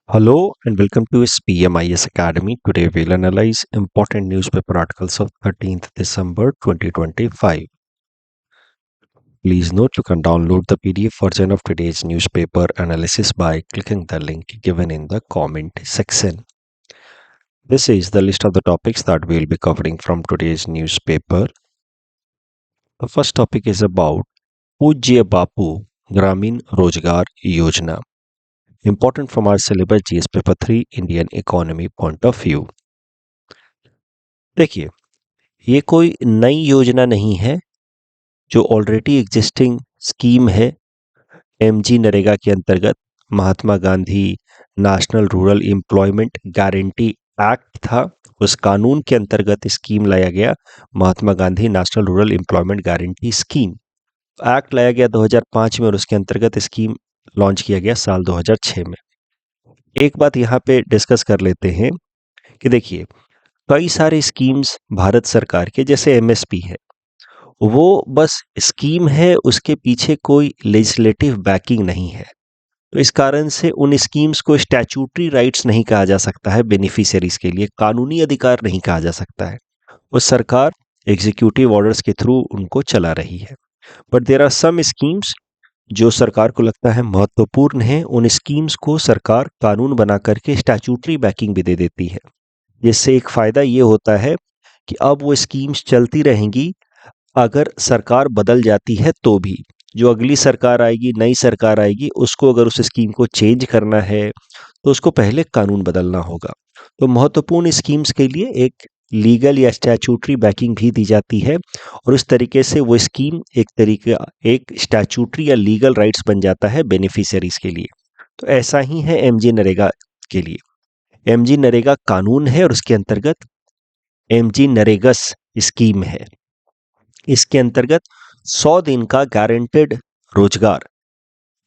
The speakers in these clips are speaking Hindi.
Hello and welcome to SPMIS Academy. Today we'll analyze important newspaper articles of 13th December 2025. Please note you can download the PDF version of today's newspaper analysis by clicking the link given in the comment section. This is the list of the topics that we'll be covering from today's newspaper. The first topic is about Pujya Bapu Gramin Rozgar Yojana. Important from our syllabus GS Paper 3 Indian Economy Point of View. देखिए, ये कोई नई योजना नहीं है जो ऑलरेडी एग्जिस्टिंग स्कीम है। एमजी नरेगा के अंतर्गत Mahatma Gandhi national rural employment guarantee act था। उस कानून के अंतर्गत स्कीम लाया गया, Mahatma Gandhi national rural employment guarantee scheme. Act लाया गया 2005 में और उसके अंतर्गत स्कीम लॉन्च किया गया साल 2006 में। एक बात यहाँ पे डिस्कस कर लेते हैं कि देखिए, कई सारे स्कीम्स भारत सरकार के, जैसे एमएसपी है, वो बस स्कीम है, उसके पीछे कोई लेजिस्लेटिव बैकिंग नहीं है। तो इस कारण से उन स्कीम्स को स्टैट्यूटरी राइट्स नहीं कहा जा सकता है, बेनिफिशियरीज के लिए कानूनी अधिकार नहीं कहा जा सकता है। वो सरकार एग्जीक्यूटिव ऑर्डर्स के थ्रू उनको चला रही है। But there are some schemes जो सरकार को लगता है महत्वपूर्ण है, उन स्कीम्स को सरकार कानून बना करके स्टैट्यूटरी बैकिंग भी दे देती है। जिससे एक फायदा ये होता है कि अब वो स्कीम्स चलती रहेंगी, अगर सरकार बदल जाती है तो भी जो अगली सरकार आएगी, नई सरकार आएगी, उसको अगर उस स्कीम को चेंज करना है तो उसको पहले कानून बदलना होगा। तो महत्वपूर्ण स्कीम्स के लिए एक लीगल या स्टैट्यूटरी बैकिंग भी दी जाती है और इस तरीके से वो स्कीम एक स्टैट्यूटरी या लीगल राइट्स बन जाता है बेनिफिशियरीज के लिए। तो ऐसा ही है एमजी नरेगा के लिए। एमजी नरेगा कानून है और उसके अंतर्गत एमजी नरेगस स्कीम है। इसके अंतर्गत 100 दिन का गारंटेड रोजगार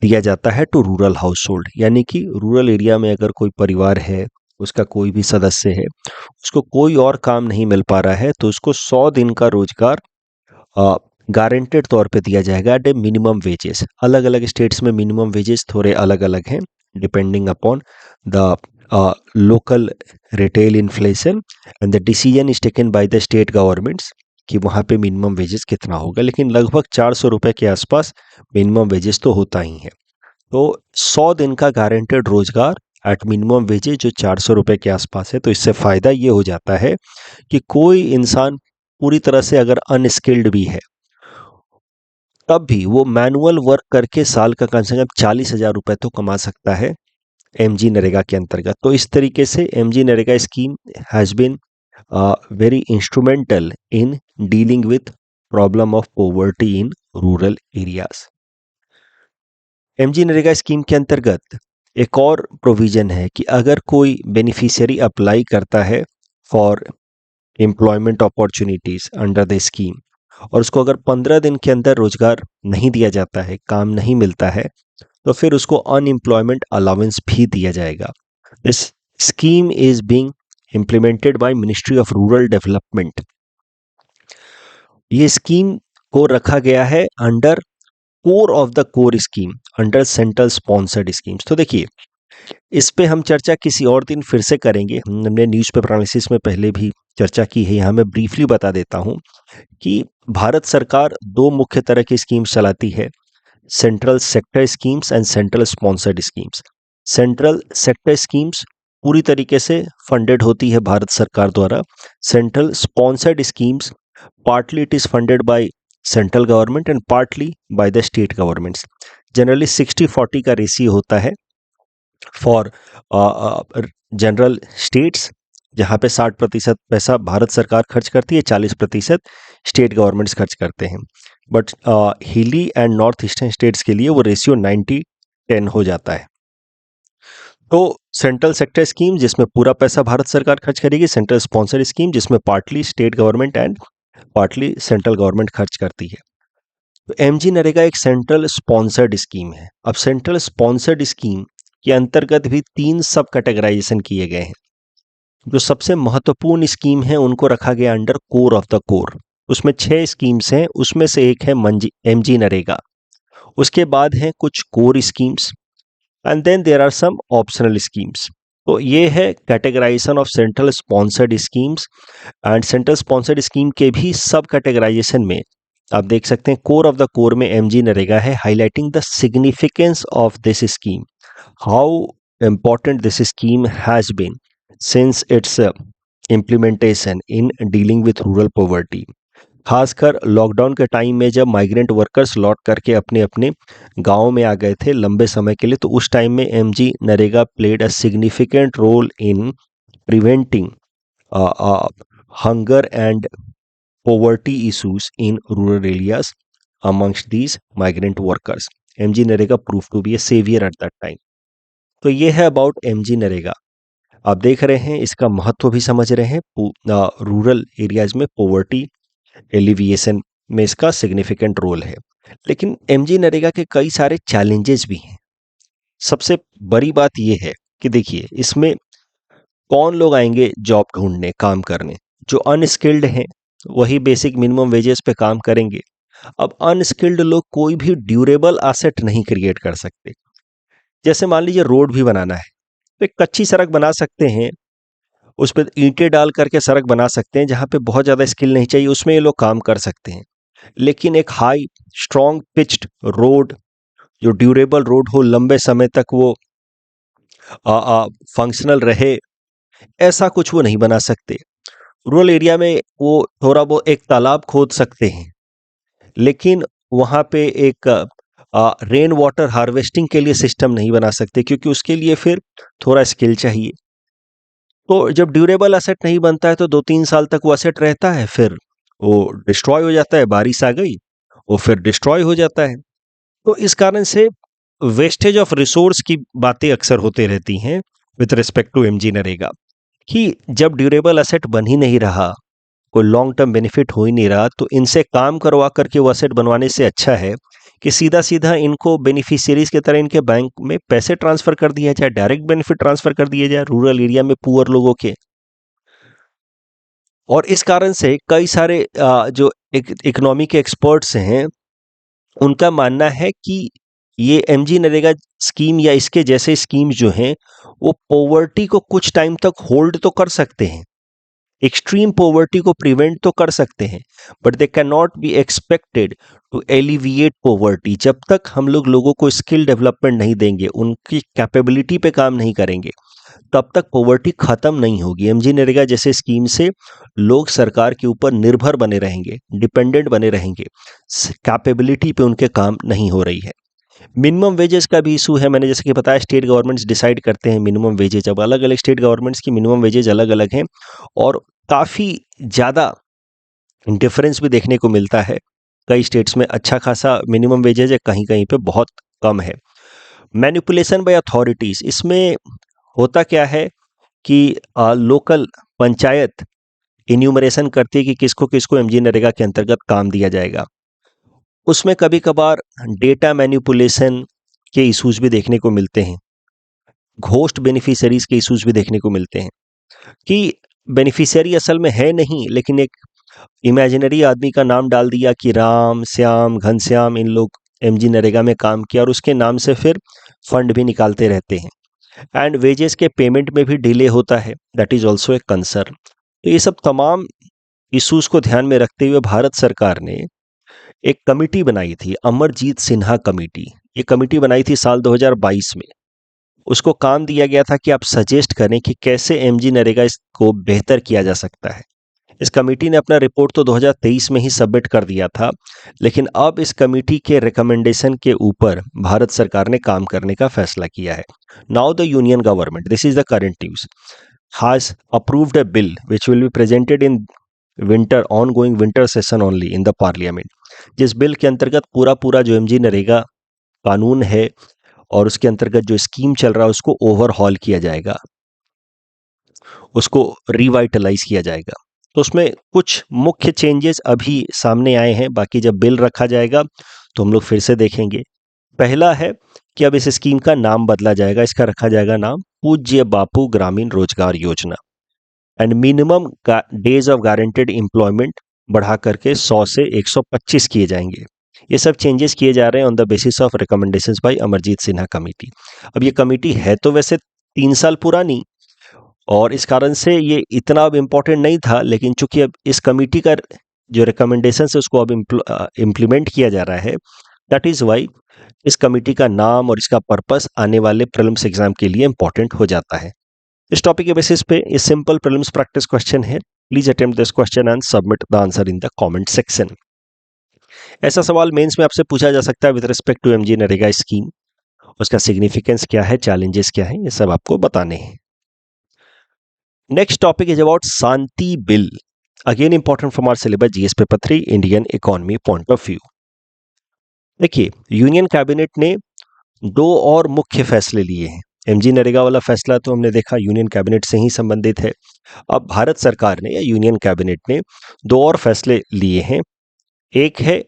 दिया जाता है टू रूरल हाउस होल्ड, यानी कि रूरल एरिया में अगर कोई परिवार है, उसका कोई भी सदस्य है, उसको कोई और काम नहीं मिल पा रहा है, तो उसको 100 दिन का रोजगार गारंटेड तौर पे दिया जाएगा एट ए मिनिमम वेजेस। अलग अलग स्टेट्स में मिनिमम वेजेस थोड़े अलग अलग हैं, depending upon the local retail inflation and the decision is taken by the state governments कि वहाँ पे मिनिमम वेजेस कितना होगा, लेकिन लगभग 400 रुपए के आसपास मिनिमम वेजेस तो होता ही है। तो 100 दिन का गारंटेड रोजगार एट मिनिमम वेजेस जो 400 रुपए के आसपास है। तो इससे फायदा ये हो जाता है कि कोई इंसान पूरी तरह से अगर अनस्किल्ड भी है, तब भी वो मैनुअल वर्क करके साल का कम से कम 40,000 रुपए तो कमा सकता है एमजी नरेगा के अंतर्गत। तो इस तरीके से MG NREGA scheme has been very instrumental in dealing with problem of poverty in rural areas. MG NREGA scheme के अंतर्गत एक और प्रोविजन है कि अगर कोई बेनिफिशियरी अप्लाई करता है for employment opportunities under the scheme और उसको अगर 15 दिन के अंदर रोजगार नहीं दिया जाता है, काम नहीं मिलता है, तो फिर उसको अनएम्प्लॉयमेंट अलाउंस भी दिया जाएगा। This scheme is being implemented by Ministry of Rural Development. ये स्कीम को रखा गया है under core of the core scheme, under central sponsored schemes. तो देखिए, इस पे हम चर्चा किसी और दिन फिर से करेंगे। हमने न्यूज़पेपर एनालिसिस में पहले भी चर्चा की है, यहाँ मैं ब्रीफली बता देता हूँ कि भारत सरकार दो मुख्य तरह की स्कीम्स चलाती है, central sector schemes and central sponsored schemes. Central sector schemes पूरी तरीके से फंडेड होती है भारत सरकार द्वारा। Central sponsored schemes partly it is funded by central government and partly by the state governments. Generally 60-40 का रेशियो होता है फॉर जनरल स्टेट्स, जहाँ पे 60% पैसा भारत सरकार खर्च करती है, 40% स्टेट गवर्नमेंट्स खर्च करते हैं। बट हिली एंड नॉर्थ ईस्टर्न स्टेट्स के लिए वो रेशियो 90-10 हो जाता है। तो सेंट्रल सेक्टर स्कीम जिसमें पूरा पैसा भारत सरकार खर्च करेगी, सेंट्रल स्पॉन्सर्ड स्कीम जिसमें partly state government and partly central government खर्च करती है। तो एमजी नरेगा एक सेंट्रल स्पॉन्सर्ड स्कीम है। अब सेंट्रल स्पॉन्सर्ड स्कीम के अंतर्गत भी 3 सब कैटेगराइजेशन किए गए हैं। जो सबसे महत्वपूर्ण स्कीम है उनको रखा गया under core of the core. उसमें 6 स्कीम्स हैं, उसमें से एक है एमजी नरेगा। उसके बाद हैं कुछ core schemes, and then there are some optional schemes. तो ये है categorisation of central sponsored schemes. And central sponsored scheme के भी सब कैटेगराइजेशन में आप देख सकते हैं कोर ऑफ द कोर में एमजी नरेगा है, highlighting the significance of this scheme, how important this scheme has been since its implementation in dealing with rural poverty। खासकर लॉकडाउन के टाइम में जब माइग्रेंट वर्कर्स लौट करके अपने अपने गाँव में आ गए थे लंबे समय के लिए, तो उस टाइम में MG NREGA played a significant role in preventing hunger and poverty issues in rural areas amongst these migrant workers। mg narega proved to be a savior at that time। तो ये है अबाउट एमजी नरेगा। आप देख रहे हैं इसका महत्व भी समझ रहे हैं, रूरल एरियाज में पॉवर्टी एलिविएशन में इसका सिग्निफिकेंट रोल है। लेकिन एमजी नरेगा के कई सारे चैलेंजेस भी हैं। सबसे बड़ी बात ये है कि देखिए इसमें कौन लोग आएंगे जॉब ढूंढने, काम करने, जो अनस्किल्ड हैं वही बेसिक मिनिमम वेजेस पे काम करेंगे। अब अनस्किल्ड लोग कोई भी ड्यूरेबल एसेट नहीं क्रिएट कर सकते। जैसे मान लीजिए रोड भी बनाना है तो एक कच्ची सड़क बना सकते हैं, उस पर ईंटें डाल करके सड़क बना सकते हैं, जहाँ पे बहुत ज़्यादा स्किल नहीं चाहिए उसमें ये लोग काम कर सकते हैं। लेकिन एक हाई स्ट्रॉन्ग पिच्ड रोड, जो ड्यूरेबल रोड हो, लंबे समय तक वो फंक्शनल रहे, ऐसा कुछ वो नहीं बना सकते। रूरल एरिया में वो थोड़ा वो एक तालाब खोद सकते हैं, लेकिन वहाँ पे एक रेन वाटर हार्वेस्टिंग के लिए सिस्टम नहीं बना सकते, क्योंकि उसके लिए फिर थोड़ा स्किल चाहिए। तो जब ड्यूरेबल एसेट नहीं बनता है तो 2-3 साल तक वो एसेट रहता है, फिर वो डिस्ट्रॉय हो जाता है, बारिश आ गई वो फिर डिस्ट्रॉय हो जाता है। तो इस कारण से वेस्टेज ऑफ रिसोर्स की बातें अक्सर होते रहती हैं with respect to MG NREGA, कि जब ड्यूरेबल एसेट बन ही नहीं रहा, कोई लॉन्ग टर्म बेनिफिट हो ही नहीं रहा, तो इनसे काम करवा करके वो एसेट बनवाने से अच्छा है कि सीधा सीधा इनको बेनिफिशियरीज की तरह इनके बैंक में पैसे ट्रांसफर कर दिया जाए, डायरेक्ट बेनिफिट ट्रांसफर कर दिया जाए रूरल एरिया में पुअर लोगों के। और इस कारण से कई सारे जो इकोनॉमी के एक्सपर्ट्स हैं उनका मानना है कि ये एमजी नरेगा स्कीम या इसके जैसे स्कीम जो हैं वो पॉवर्टी को कुछ टाइम तक होल्ड तो कर सकते हैं, एक्सट्रीम पॉवर्टी को प्रिवेंट तो कर सकते हैं, but they can not be expected to alleviate poverty. जब तक हम लोग लोगों को स्किल डेवलपमेंट नहीं देंगे, उनकी कैपेबिलिटी पे काम नहीं करेंगे, तब तक पॉवर्टी खत्म नहीं होगी। एमजी नरेगा जैसे स्कीम से लोग सरकार के ऊपर निर्भर बने रहेंगे, डिपेंडेंट बने रहेंगे, कैपेबिलिटी पे उनके काम नहीं हो रही है। मिनिमम वेजेस का भी इशू है। मैंने जैसे कि बताया स्टेट गवर्नमेंट्स डिसाइड करते हैं मिनिमम वेजेज। अब अलग अलग स्टेट गवर्नमेंट्स की मिनिमम वेजेज अलग अलग हैं और काफ़ी ज़्यादा डिफरेंस भी देखने को मिलता है। कई स्टेट्स में अच्छा खासा मिनिमम वेजेज है, कहीं कहीं पे बहुत कम है। मैनिपुलेशन बाय अथॉरिटीज़, इसमें होता क्या है कि लोकल पंचायत इन्यूमरेशन करती है कि किसको किसको एमजी नरेगा के अंतर्गत काम दिया जाएगा। उसमें कभी कभार डेटा मैनिपुलेशन के इश्यूज भी देखने को मिलते हैं, घोस्ट बेनिफिशियरीज के इश्यूज भी देखने को मिलते हैं कि बेनिफिशियरी असल में है नहीं, लेकिन एक इमेजिनरी आदमी का नाम डाल दिया कि राम, श्याम, घनश्याम, इन लोग एमजी नरेगा में काम किया और उसके नाम से फिर फंड भी निकालते रहते हैं। एंड वेजेस के पेमेंट में भी डिले होता है, that is also a concern. तो ये सब तमाम इश्यूज को ध्यान में रखते हुए भारत सरकार ने एक कमिटी बनाई थी, अमरजीत सिन्हा कमेटी। ये कमेटी बनाई थी साल 2022 में। उसको काम दिया गया था कि आप सजेस्ट करें कि कैसे एमजी नरेगा इसको बेहतर किया जा सकता है। इस कमेटी ने अपना रिपोर्ट तो 2023 में ही सबमिट कर दिया था, लेकिन अब इस कमेटी के रिकमेंडेशन के ऊपर भारत सरकार ने काम करने का फैसला किया है। Now the union government, this is the current news, has approved a bill which will be presented in ongoing winter session only in the parliament। जिस बिल के अंतर्गत पूरा पूरा जो एमजी नरेगा कानून है और उसके अंतर्गत जो स्कीम चल रहा है उसको ओवरहॉल किया जाएगा, उसको रिवाइटलाइज किया जाएगा। तो उसमें कुछ मुख्य चेंजेस अभी सामने आए हैं, बाकी जब बिल रखा जाएगा तो हम लोग फिर से देखेंगे। पहला है कि अब इस स्कीम का नाम बदला जाएगा, इसका रखा जाएगा नाम पूज्य बापू ग्रामीण रोजगार योजना। And minimum days of guaranteed employment बढ़ा करके 100 से 125 किए जाएंगे। ये सब चेंजेस किए जा रहे हैं on the basis of recommendations by Amarjeet Sinha committee. अब ये कमेटी है तो वैसे 3 साल पुरानी, और इस कारण से ये इतना अब इम्पोर्टेंट नहीं था, लेकिन चूंकि अब इस कमेटी का जो रिकमेंडेशंस है उसको अब इम्प्लीमेंट किया जा रहा है, दैट इज वाई इस कमेटी का नाम और इसका पर्पस आने वाले प्रीलिम्स एग्जाम के लिए इंपॉर्टेंट हो जाता है। इस टॉपिक के बेसिस पे ये सिंपल प्रीलिम्स प्रैक्टिस क्वेश्चन है। Please attempt this question and submit the answer in the comment section. ऐसा सवाल मेंस में आपसे पूछा जा सकता है with respect to MG NREGA scheme, उसका सिग्निफिकेंस क्या है, चैलेंजेस क्या है, ये सब आपको बताने हैं। Next topic is about Shanti bill, again important from our syllabus GS paper 3 Indian economy point of view. देखिए, यूनियन कैबिनेट ने 2 और मुख्य फैसले लिए हैं। एमजी नरेगा वाला फैसला तो हमने देखा यूनियन कैबिनेट से ही संबंधित है। अब भारत सरकार ने या यूनियन कैबिनेट ने 2 और फैसले लिए हैं। एक है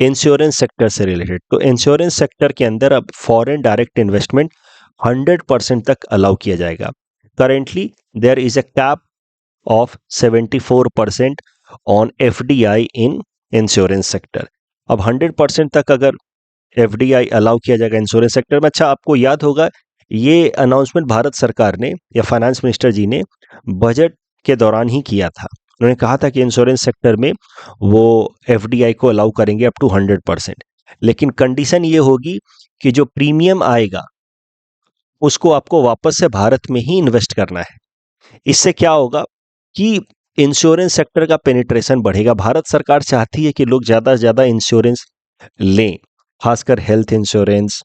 इंश्योरेंस सेक्टर से रिलेटेड। तो इंश्योरेंस सेक्टर के अंदर अब फॉरेन डायरेक्ट इन्वेस्टमेंट 100% तक अलाउ किया जाएगा। Currently there is a cap of 74% on FDI in insurance sector. अब 100% तक अगर एफडीआई अलाउ किया जाएगा इंश्योरेंस सेक्टर में। अच्छा, आपको याद होगा ये अनाउंसमेंट भारत सरकार ने या फाइनेंस मिनिस्टर जी ने बजट के दौरान ही किया था। उन्होंने कहा था कि इंश्योरेंस सेक्टर में वो एफडीआई को अलाउ करेंगे अप टू 100%, लेकिन कंडीशन ये होगी कि जो प्रीमियम आएगा उसको आपको वापस से भारत में ही इन्वेस्ट करना है। इससे क्या होगा कि इंश्योरेंस सेक्टर का पेनिट्रेशन बढ़ेगा। भारत सरकार चाहती है कि लोग ज़्यादा से ज़्यादा इंश्योरेंस लें, खासकर हेल्थ इंश्योरेंस,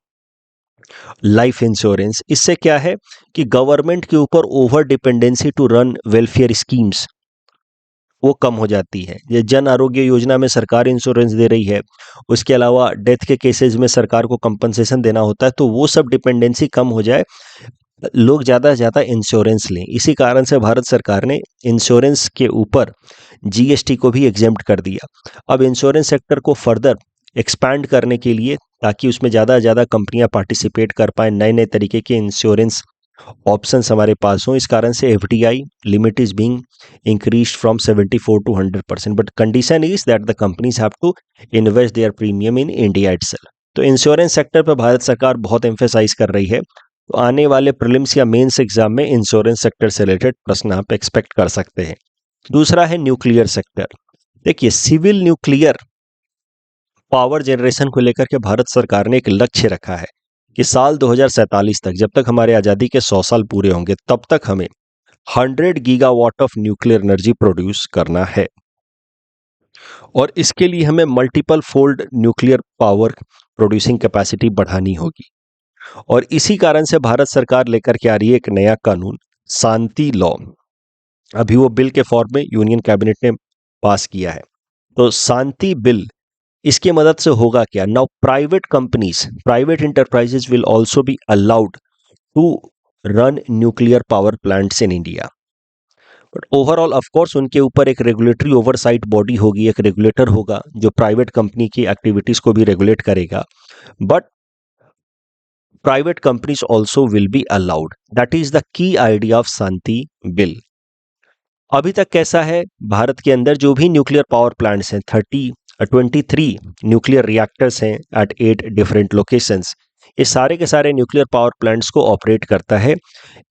लाइफ इंश्योरेंस। इससे क्या है कि गवर्नमेंट के ऊपर over dependency to run welfare schemes वो कम हो जाती है। ये जन आरोग्य योजना में सरकार इंश्योरेंस दे रही है, उसके अलावा डेथ के केसेस में सरकार को कंपनसेशन देना होता है, तो वो सब डिपेंडेंसी कम हो जाए, लोग ज़्यादा से ज़्यादा इंश्योरेंस लें। इसी कारण से भारत सरकार ने इंश्योरेंस के ऊपर जीएसटी को भी एग्जेम्प्ट कर दिया। अब इंश्योरेंस सेक्टर को फर्दर एक्सपैंड करने के लिए, ताकि उसमें ज़्यादा से ज़्यादा कंपनियां पार्टिसिपेट कर पाएँ, नए नए तरीके के इंश्योरेंस ऑप्शंस हमारे पास हों, इस कारण से FDI limit is being increased from 74 to 100%, but condition is that the companies have to invest their premium in India itself. तो इंश्योरेंस सेक्टर पर भारत सरकार बहुत एम्फेसाइज कर रही है। तो आने वाले प्रीलिम्स या मेंस एग्जाम में इंश्योरेंस सेक्टर से रिलेटेड प्रश्न आप एक्सपेक्ट कर सकते हैं। दूसरा है न्यूक्लियर सेक्टर। देखिए, सिविल न्यूक्लियर पावर जनरेशन को लेकर के भारत सरकार ने एक लक्ष्य रखा है कि साल 2047 तक, जब तक हमारे आज़ादी के 100 साल पूरे होंगे, तब तक हमें 100 gigawatt of nuclear energy produce करना है, और इसके लिए हमें multiple fold nuclear power producing capacity बढ़ानी होगी। और इसी कारण से भारत सरकार लेकर के आ रही है एक नया कानून, शांति लॉ। अभी वो बिल के फॉर्म में यूनियन कैबिनेट ने पास किया है। तो शांति बिल, इसकी मदद से होगा क्या? Now private companies, private enterprises will also be allowed to run nuclear power plants in India. But overall of course उनके ऊपर एक रेगुलेटरी ओवरसाइट बॉडी होगी, एक रेगुलेटर होगा जो प्राइवेट कंपनी की एक्टिविटीज को भी रेगुलेट करेगा। But private companies also will be allowed. That is the key idea of Shanti bill. अभी तक कैसा है, भारत के अंदर जो भी न्यूक्लियर पावर प्लांट्स हैं, 23 न्यूक्लियर रिएक्टर्स हैं एट 8 डिफरेंट लोकेशंस, ये सारे के सारे न्यूक्लियर पावर प्लांट्स को ऑपरेट करता है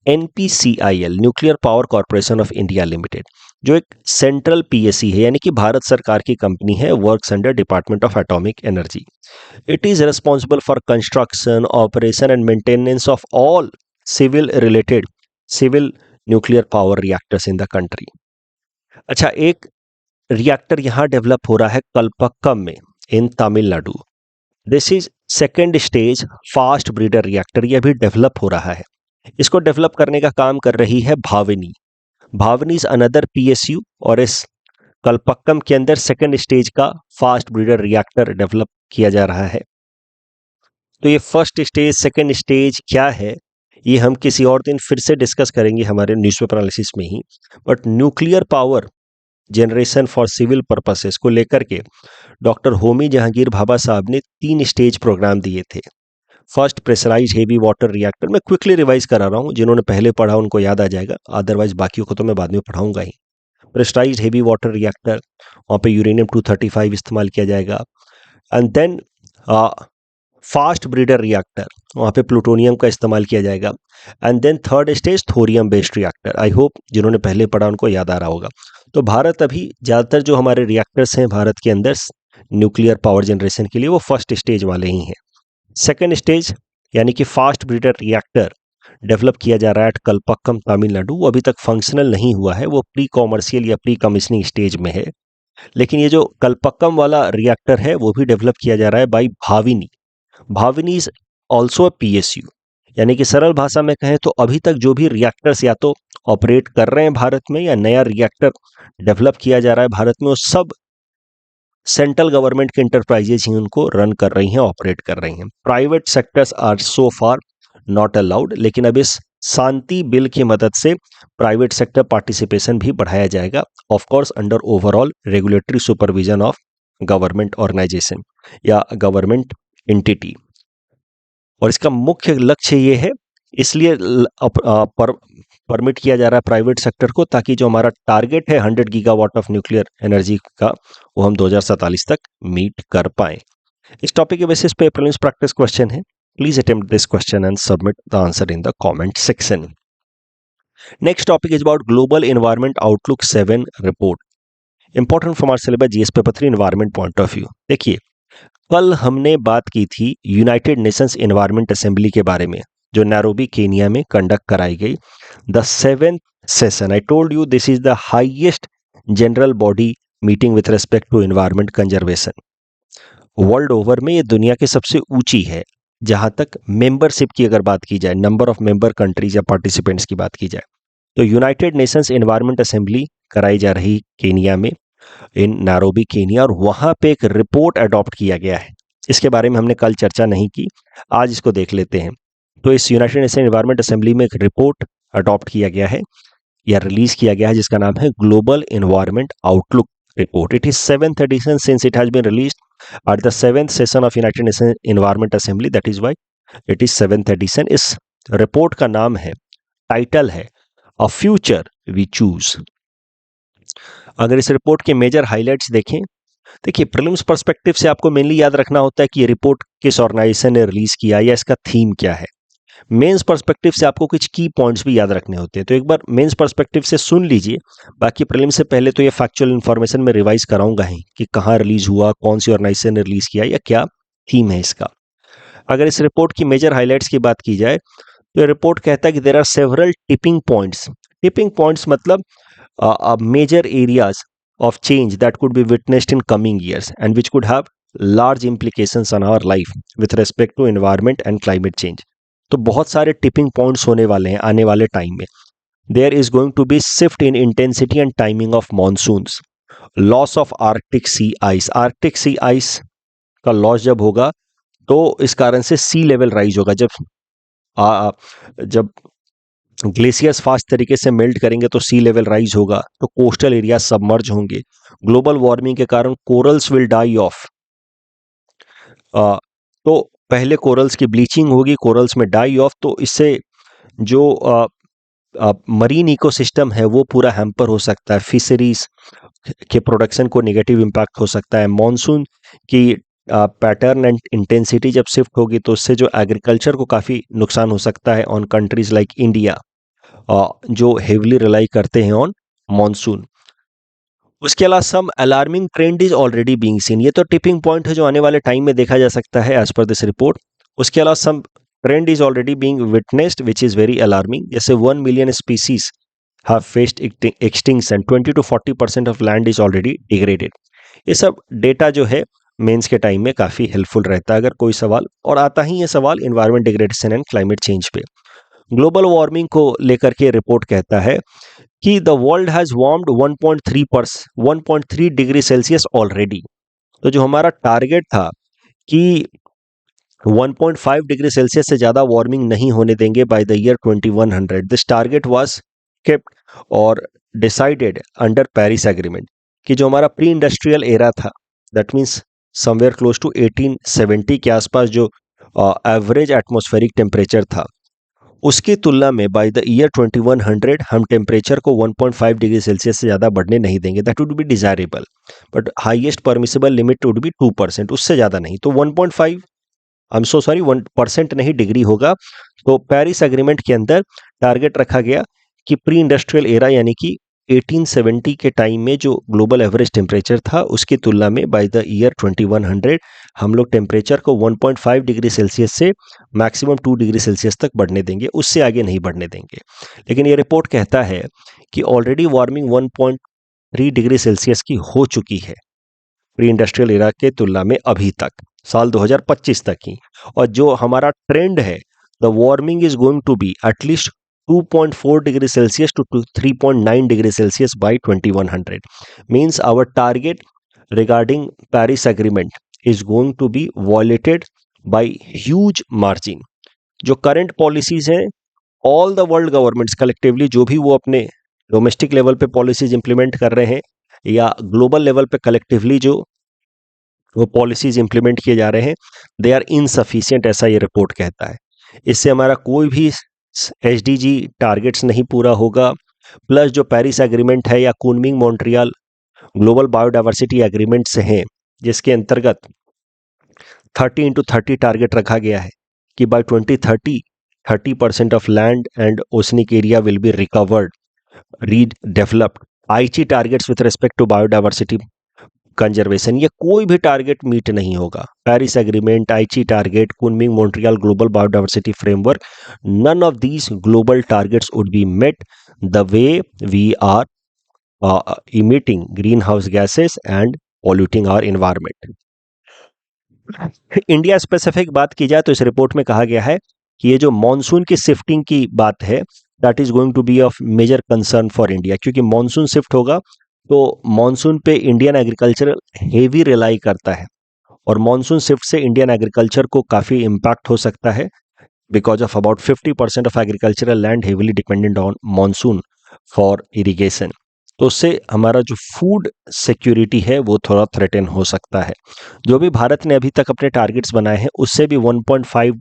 NPCIL, nuclear power corporation of India limited, जो एक सेंट्रल पीएससी है, यानी कि भारत सरकार की कंपनी है, works under department of atomic energy. It is responsible for construction, operation and maintenance of all civil nuclear power reactors in the country. अच्छा, एक रिएक्टर यहाँ डेवलप हो रहा है कलपक्कम में in Tamil Nadu. This is second stage fast breeder reactor, ये अभी डेवलप हो रहा है। इसको डेवलप करने का काम कर रही है Bhavini. Bhavini is another PSU, और इस कलपक्कम के अंदर सेकेंड स्टेज का फास्ट ब्रीडर रिएक्टर डेवलप किया जा रहा है। तो ये फर्स्ट स्टेज, सेकेंड स्टेज क्या है, ये हम किसी और दिन फिर से डिस्कस करेंगे हमारे न्यूज़पेपर एनालिसिस में ही। But nuclear power generation for civil purposes को लेकर के डॉक्टर होमी जहांगीर भाभा साहब ने 3 स्टेज प्रोग्राम दिए थे। First pressurise heavy water reactor, मैं क्विकली रिवाइज करा रहा हूँ, जिन्होंने पहले पढ़ा उनको याद आ जाएगा, अदरवाइज बाकियों को तो मैं बाद में पढ़ाऊंगा ही। प्रेशराइज हेवी वाटर रिएक्टर, वहाँ पे यूरेनियम 235 इस्तेमाल किया जाएगा। And then fast breeder reactor, वहाँ पे प्लूटोनियम का इस्तेमाल किया जाएगा। And then third stage thorium based reactor. I hope जिन्होंने पहले पढ़ा उनको याद आ रहा होगा। तो भारत अभी ज़्यादातर जो हमारे रिएक्टर्स हैं भारत के अंदर न्यूक्लियर पावर जनरेशन के लिए, वो फर्स्ट स्टेज वाले ही हैं। सेकेंड स्टेज यानी कि फास्ट ब्रीडर रिएक्टर डेवलप किया जा रहा है एट कलपक्कम तमिलनाडु। वो अभी तक फंक्शनल नहीं हुआ है, वो प्री कॉमर्शियल या प्री कमीशनिंग स्टेज में है। लेकिन ये जो कलपक्कम वाला रिएक्टर है वो भी डेवलप किया जा रहा है by Bhavini. Bhavini is also a PSU, यानी कि सरल भाषा में कहें तो अभी तक जो भी रिएक्टर्स या तो ऑपरेट कर रहे हैं भारत में या नया रिएक्टर डेवलप किया जा रहा है भारत में, वो सब सेंट्रल गवर्नमेंट के इंटरप्राइजेज ही उनको रन कर रही हैं, ऑपरेट कर रही हैं। Private sectors are so far not allowed, लेकिन अब इस शांति बिल की मदद से प्राइवेट सेक्टर पार्टिसिपेशन भी बढ़ाया जाएगा, of course under overall regulatory supervision of government organisation या गवर्नमेंट एंटिटी। और इसका मुख्य लक्ष्य ये है, इसलिए परमिट किया जा रहा है प्राइवेट सेक्टर को, ताकि जो हमारा टारगेट है 100 गीगावाट ऑफ न्यूक्लियर एनर्जी का, वो हम 2047 तक मीट कर पाए। इस टॉपिक के बेसिस पे प्रीलिम्स प्रैक्टिस क्वेश्चन है। Please attempt this question and submit the answer in the comment section. Next topic is about global environment outlook 7 report, important from our syllabus GS paper 3 environment point of view. देखिए, कल हमने बात की थी यूनाइटेड नेशंस एनवायरनमेंट असेंबली के बारे में, जो नैरोबी केनिया में कंडक्ट कराई गई। The 7th session, I told you this is the highest general body meeting with respect to environment conservation. World over में ये दुनिया की सबसे ऊंची है जहां तक मेंबरशिप की अगर बात की जाए, नंबर ऑफ मेंबर कंट्रीज या पार्टिसिपेंट्स की बात की जाए, तो यूनाइटेड नेशंस एनवायरनमेंट असेंबली कराई जा रही केनिया में, इन नैरोबी केनिया, और वहां पे एक रिपोर्ट अडॉप्ट किया गया है। इसके बारे में हमने कल चर्चा नहीं की, आज इसको देख लेते हैं। तो इस यूनाइटेड नेशन एनवायरनमेंट असेंबली में एक रिपोर्ट अडॉप्ट किया गया है या रिलीज किया गया है, जिसका नाम है global environment outlook report. It is 7th edition since it has been released at the 7th session of United Nation environment assembly, that is why it is 7th edition. इस रिपोर्ट का नाम है, टाइटल है, अ फ्यूचर वी चूज। अगर इस रिपोर्ट के मेजर हाइलाइट्स देखें, देखिए प्रीलिम्स पर्सपेक्टिव से आपको मेनली याद रखना होता है कि ये रिपोर्ट किस ऑर्गेनाइजेशन ने रिलीज किया या इसका थीम क्या है। मेंस पर्सपेक्टिव से आपको कुछ की पॉइंट्स भी याद रखने होते हैं, तो एक बार मेंस पर्सपेक्टिव से सुन लीजिए। बाकी प्रीलिम्स से पहले तो ये फैक्चुअल इन्फॉर्मेशन में रिवाइज कराऊंगा ही कि कहाँ रिलीज हुआ, कौन सी ऑर्गेनाइजेशन ने रिलीज किया या क्या थीम है इसका। अगर इस रिपोर्ट की मेजर हाईलाइट्स की बात की जाए, तो ये रिपोर्ट कहता है कि there are several tipping points. Tipping points मतलब major areas of change that could be witnessed in coming years and which could have large implications on our life with respect to environment and climate change. तो बहुत सारे टिपिंग पॉइंट्स होने वाले हैं आने वाले टाइम में। There is going to be shift in intensity and timing of monsoons, loss of Arctic sea ice. Arctic sea ice का लॉस जब होगा तो इस कारण से सी लेवल राइज होगा। जब ग्लेशियर्स फास्ट तरीके से मेल्ट करेंगे तो सी लेवल राइज होगा, तो कोस्टल एरिया सबमर्ज होंगे। ग्लोबल वार्मिंग के कारण कोरल्स विल डाई ऑफ। तो पहले कोरल्स की ब्लीचिंग होगी, कोरल्स में डाई ऑफ, तो इससे जो मरीन इकोसिस्टम है वो पूरा हैम्पर हो सकता है। फिशरीज के प्रोडक्शन को नेगेटिव इम्पैक्ट हो सकता है। मॉनसून की पैटर्न एंड इंटेंसिटी जब शिफ्ट होगी तो उससे जो एग्रीकल्चर को काफ़ी नुकसान हो सकता है ऑन कंट्रीज लाइक इंडिया, जो हेवली रिलाई करते हैं ऑन मॉनसून। उसके अलावा some alarming trend is already being seen. ये तो टिपिंग पॉइंट है जो आने वाले टाइम में देखा जा सकता है एज पर दिस रिपोर्ट। उसके अलावा some trend is already being witnessed which is very alarming, जैसे 1 million species have faced extinction, 20 to 40% of land is already degraded. ये सब डेटा जो है मेंस के टाइम में काफ़ी हेल्पफुल रहता है अगर कोई सवाल, और आता ही ये सवाल environment degradation and climate change पे। ग्लोबल वार्मिंग को लेकर के रिपोर्ट कहता है कि the world has warmed 1.3 degree Celsius already. तो जो हमारा टारगेट था कि 1.5 डिग्री सेल्सियस से ज़्यादा वार्मिंग नहीं होने देंगे by the year 2100, this target was kept और डिसाइडेड अंडर पेरिस एग्रीमेंट। कि जो हमारा प्री इंडस्ट्रियल एरा था, that means somewhere close to 1870 के आसपास जो एवरेज एटमॉस्फेरिक टेम्परेचर था, उसकी तुलना में बाय द ईयर 2100 हम टेम्परेचर को 1.5 डिग्री सेल्सियस से ज़्यादा बढ़ने नहीं देंगे। That would be desirable, but highest permissible limit would be 2%, उससे ज़्यादा नहीं। तो 1.5, आई एम सो सॉरी, 1% नहीं डिग्री होगा। तो पेरिस एग्रीमेंट के अंदर टारगेट रखा गया कि प्री इंडस्ट्रियल एरा यानी कि 1870 के टाइम में जो ग्लोबल एवरेज टेम्परेचर था उसकी तुलना में बाय द ईयर 2100 हम लोग टेम्परेचर को 1.5 डिग्री सेल्सियस से मैक्सिमम 2 डिग्री सेल्सियस तक बढ़ने देंगे, उससे आगे नहीं बढ़ने देंगे। लेकिन ये रिपोर्ट कहता है कि ऑलरेडी वार्मिंग 1.3 डिग्री सेल्सियस की हो चुकी है प्री इंडस्ट्रियल एरा के तुलना में अभी तक, साल 2025 तक ही। और जो हमारा ट्रेंड है, the warming is going to be at least 2.4 degree Celsius to 3.9 degree Celsius by 2100। Means our target regarding Paris agreement is going to be violated by huge margin. जो करंट पॉलिसीज हैं, all the world governments collectively जो भी वो अपने डोमेस्टिक लेवल पे पॉलिसीज इंप्लीमेंट कर रहे हैं या ग्लोबल लेवल पे कलेक्टिवली जो वो पॉलिसीज इंप्लीमेंट किए जा रहे हैं, दे आर इनसफिशिएंट, ऐसा ये रिपोर्ट कहता है। इससे हमारा कोई भी एसडीजी टारगेट्स नहीं पूरा होगा। प्लस जो पेरिस एग्रीमेंट है या Kunming Montreal global biodiversity agreement से हैं, जिसके अंतर्गत 30x30 टारगेट रखा गया है कि by 2030 30% of land and oceanic area will be recovered, redeveloped. Aichi targets with respect to biodiversity conservation, ये कोई भी टारगेट मीट नहीं होगा। Paris agreement, Aichi target, Kunming Montreal global biodiversity framework, none of these global targets would be met the way we are emitting greenhouse gases and polluting our environment। India specific बात की जाए तो इस रिपोर्ट में कहा गया है कि ये जो मॉनसून की शिफ्टिंग की बात है, that is going to be of major concern for India, क्योंकि मॉनसून शिफ्ट होगा तो मॉनसून पे इंडियन एग्रीकल्चर हेवी रिलाई करता है और मॉनसून शिफ्ट से इंडियन एग्रीकल्चर को काफी इम्पैक्ट हो सकता है, because of about 50% of agricultural land heavily dependent on monsoon for irrigation. तो उससे हमारा जो फूड सिक्योरिटी है वो थोड़ा थ्रेटन हो सकता है। जो भी भारत ने अभी तक अपने टारगेट्स बनाए हैं उससे भी 1.5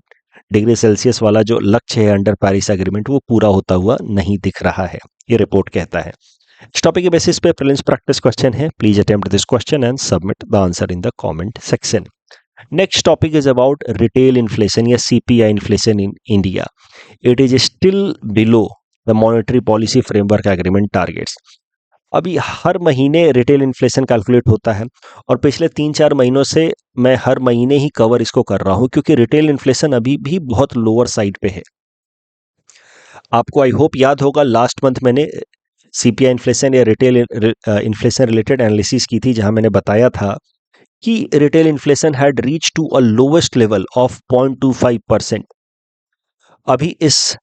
डिग्री सेल्सियस वाला जो लक्ष्य है अंडर पेरिस एग्रीमेंट वो पूरा होता हुआ नहीं दिख रहा है, ये रिपोर्ट कहता है। इस टॉपिक के बेसिस पे प्रीलिम्स प्रैक्टिस क्वेश्चन है। Please attempt this question and submit the answer in the comment section. Next topic is about retail inflation या CPI inflation in India. It is still below the monetary policy framework agreement targets. अभी हर महीने रिटेल इन्फ्लेशन कैलकुलेट होता है और पिछले 3-4 महीनों से मैं हर महीने ही कवर इसको कर रहा हूं, क्योंकि रिटेल इन्फ्लेशन अभी भी बहुत लोअर साइड पे है। आपको आई होप याद होगा लास्ट मंथ मैंने सीपीआई इन्फ्लेशन या रिटेल इन्फ्लेशन रिलेटेड एनालिसिस की थी, जहां मैंने बताया था कि retail inflation had reach to a lowest level of 0.25%। अभी इस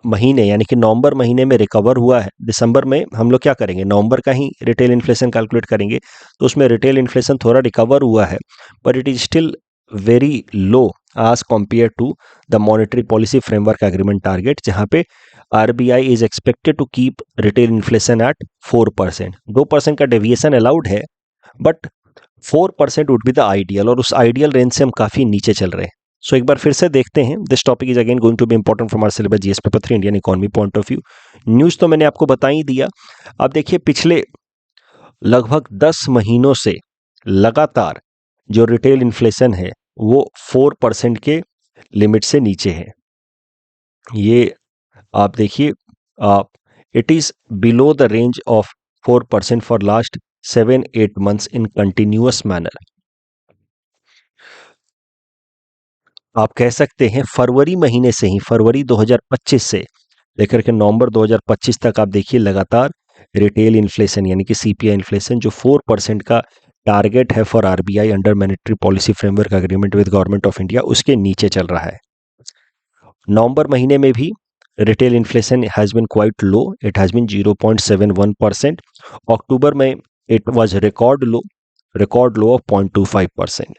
महीने यानी कि नवंबर महीने में रिकवर हुआ है। दिसंबर में हम लोग क्या करेंगे, नवंबर का ही रिटेल इन्फ्लेशन कैलकुलेट करेंगे, तो उसमें रिटेल इन्फ्लेशन थोड़ा रिकवर हुआ है, but it is still very low as compare to the monetary policy framework agreement target, जहां पे RBI is expected to keep retail inflation at 4%। 2% का डेविएशन अलाउड है, but 4% would be the ideal, और उस आइडियल रेंज से हम काफी नीचे चल रहे हैं। सो एक बार फिर से देखते हैं। This topic is again going to be important from our syllabus GS paper 3 Indian economy point of view. News तो मैंने आपको बता ही दिया। अब देखिए, पिछले लगभग 10 महीनों से लगातार जो रिटेल इन्फ्लेशन है वो 4% के लिमिट से नीचे है। ये आप देखिए, it is below the range of 4% for last 7-8 months in continuous manner. आप कह सकते हैं फरवरी महीने से ही, फरवरी 2025 से लेकर के नवंबर 2025 तक आप देखिए लगातार रिटेल इन्फ्लेशन यानी कि सीपीआई इन्फ्लेशन जो 4% का टारगेट है for RBI under monetary policy framework agreement with government of India, उसके नीचे चल रहा है। नवंबर महीने में भी retail inflation has been quite low, it has been 0.71%। अक्टूबर में it was record low of 0.25%।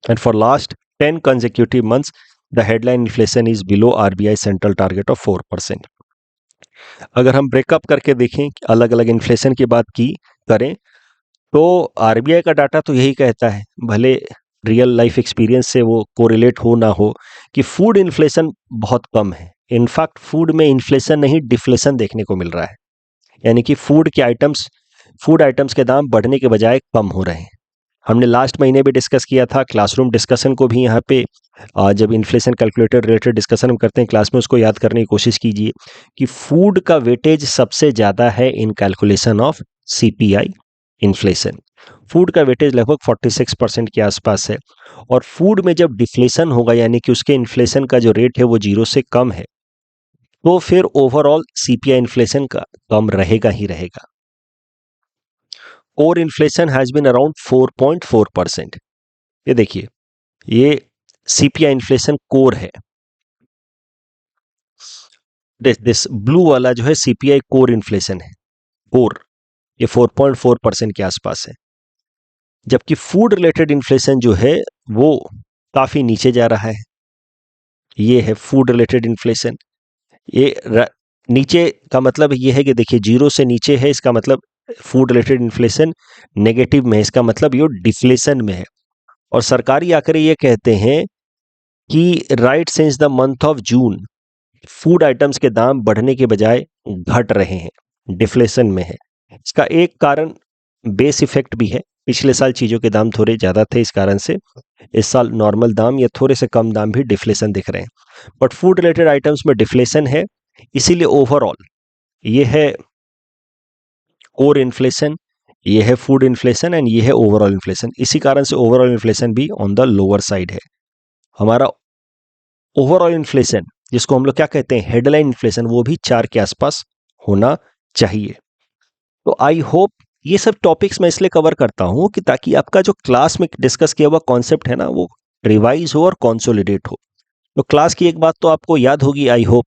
And for last 10 consecutive months, the headline inflation is below RBI central target of 4%. अगर हम ब्रेकअप करके देखें, अलग अलग इन्फ्लेशन की बात की करें, तो आरबीआई का डाटा तो यही कहता है, भले रियल लाइफ एक्सपीरियंस से वो कोरिलेट हो ना हो, कि फूड इन्फ्लेशन बहुत कम है, इनफैक्ट फूड में इन्फ्लेशन नहीं डिफ्लेशन देखने को मिल रहा है, यानी कि फूड आइटम्स के दाम बढ़ने के बजाय कम हो रहे हैं। हमने लास्ट महीने भी डिस्कस किया था, क्लासरूम डिस्कशन को भी यहाँ पे जब इन्फ्लेशन कैलकुलेटर रिलेटेड डिस्कशन हम करते हैं क्लास में, उसको याद करने की कोशिश कीजिए कि फूड का वेटेज सबसे ज़्यादा है इन calculation of CPI inflation. Food का वेटेज लगभग 46% के आसपास है, और फूड में जब डिफ्लेशन होगा यानी कि उसके इन्फ्लेशन का जो रेट है वो 0 से कम है, तो फिर ओवरऑल सीपीआई इन्फ्लेशन का कम रहेगा ही रहेगा। Core inflation has been around 4.4%। ये देखिए, ये सीपीआई इन्फ्लेशन कोर है। दिस ब्लू वाला जो है सीपीआई कोर इन्फ्लेशन है, कोर, ये 4.4% के आसपास है। जबकि फूड रिलेटेड इन्फ्लेशन जो है वो काफी नीचे जा रहा है। ये है फूड रिलेटेड इन्फ्लेशन। नीचे का मतलब ये है कि देखिए 0 से नीचे है, इसका मतलब फूड रिलेटेड इन्फ्लेशन नेगेटिव में है, इसका मतलब ये डिफ्लेशन में है। और सरकारी आंकड़े ये कहते हैं कि right since the month of June food items के दाम बढ़ने के बजाय घट रहे हैं, डिफ्लेशन में है। इसका एक कारण बेस इफेक्ट भी है, पिछले साल चीज़ों के दाम थोड़े ज़्यादा थे, इस कारण से इस साल नॉर्मल दाम या थोड़े से कम दाम भी डिफ्लेशन दिख रहे हैं। बट फूड रिलेटेड आइटम्स में डिफ्लेशन है, इसीलिए ओवरऑल ये है कोर इन्फ्लेशन, ये है फूड इन्फ्लेशन एंड ये है ओवरऑल इन्फ्लेशन। इसी कारण से ओवरऑल इन्फ्लेशन भी ऑन द लोअर साइड है। हमारा ओवरऑल इन्फ्लेशन, जिसको हम लोग क्या कहते हैं हेडलाइन इन्फ्लेशन, वो भी 4 के आसपास होना चाहिए। तो आई होप ये सब टॉपिक्स मैं इसलिए कवर करता हूं कि ताकि आपका जो क्लास में डिस्कस किया हुआ कॉन्सेप्ट है ना वो रिवाइज हो और कंसोलिडेट हो। तो क्लास की एक बात तो आपको याद होगी आई होप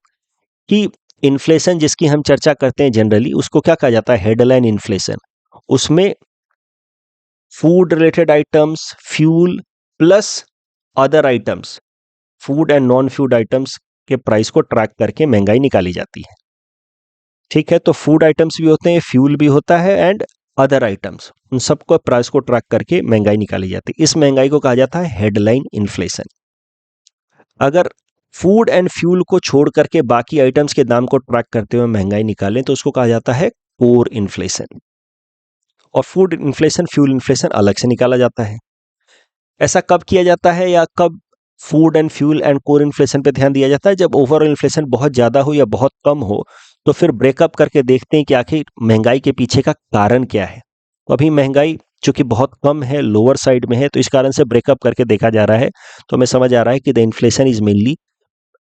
कि इन्फ्लेशन जिसकी हम चर्चा करते हैं जनरली उसको क्या कहा जाता है हेडलाइन इन्फ्लेशन। उसमें food related items, fuel plus other items, food and non food items के प्राइस को ट्रैक करके महंगाई निकाली जाती है। ठीक है, तो फूड आइटम्स भी होते हैं, फ्यूल भी होता है एंड अदर आइटम्स, उन सबको प्राइस को ट्रैक करके महंगाई निकाली जाती है। इस महंगाई को कहा जाता है हेडलाइन इन्फ्लेशन। अगर फूड एंड फ्यूल को छोड़ करके बाकी आइटम्स के दाम को ट्रैक करते हुए महंगाई निकालें तो उसको कहा जाता है कोर इन्फ्लेशन। और फूड इन्फ्लेशन, फ्यूल इन्फ्लेशन अलग से निकाला जाता है। ऐसा कब किया जाता है या कब food and fuel and core inflation पे ध्यान दिया जाता है? जब ओवरऑल इन्फ्लेशन बहुत ज़्यादा हो या बहुत कम हो, तो फिर ब्रेकअप करके देखते हैं कि आखिर महंगाई के पीछे का कारण क्या है। तो अभी महंगाई चूंकि बहुत कम है, लोअर साइड में है, तो इस कारण से ब्रेकअप करके देखा जा रहा है। तो हमें समझ आ रहा है कि द इन्फ्लेशन इज मेनली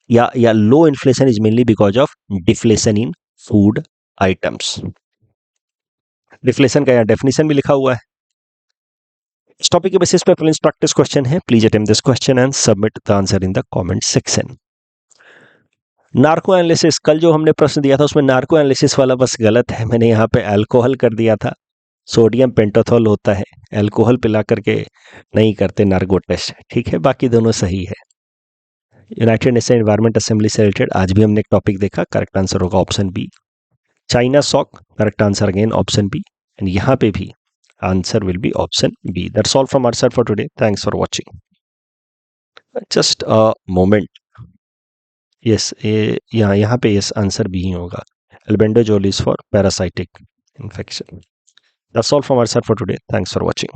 या low inflation is mainly because of deflation in food items. Deflation का यहाँ डेफिनेशन भी लिखा हुआ है। इस टॉपिक के बेसिस पे प्लीज प्रैक्टिस क्वेश्चन है, please attempt this question and submit the answer in the comment section. Narco analysis, कल जो हमने प्रश्न दिया था उसमें नार्को एनालिसिस वाला बस गलत है, मैंने यहाँ पे अल्कोहल कर दिया था। सोडियम पेंटोथॉल होता है, अल्कोहल पिला करके नहीं करते नार्को टेस्ट। ठीक है, बाकी दोनों सही है। यूनाइटेड नेशन एनवायरनमेंट असेंबली से रिलेटेड आज भी हमने एक टॉपिक देखा, करेक्ट आंसर होगा option B. China shock, correct answer again option B, and यहाँ पे भी answer will be option B. That's all from our side for today, thanks for watching. Just a moment, yes यहाँ पे यस आंसर बी ही होगा। Albendazole is for parasitic infection. That's all from our side for today. Thanks for watching.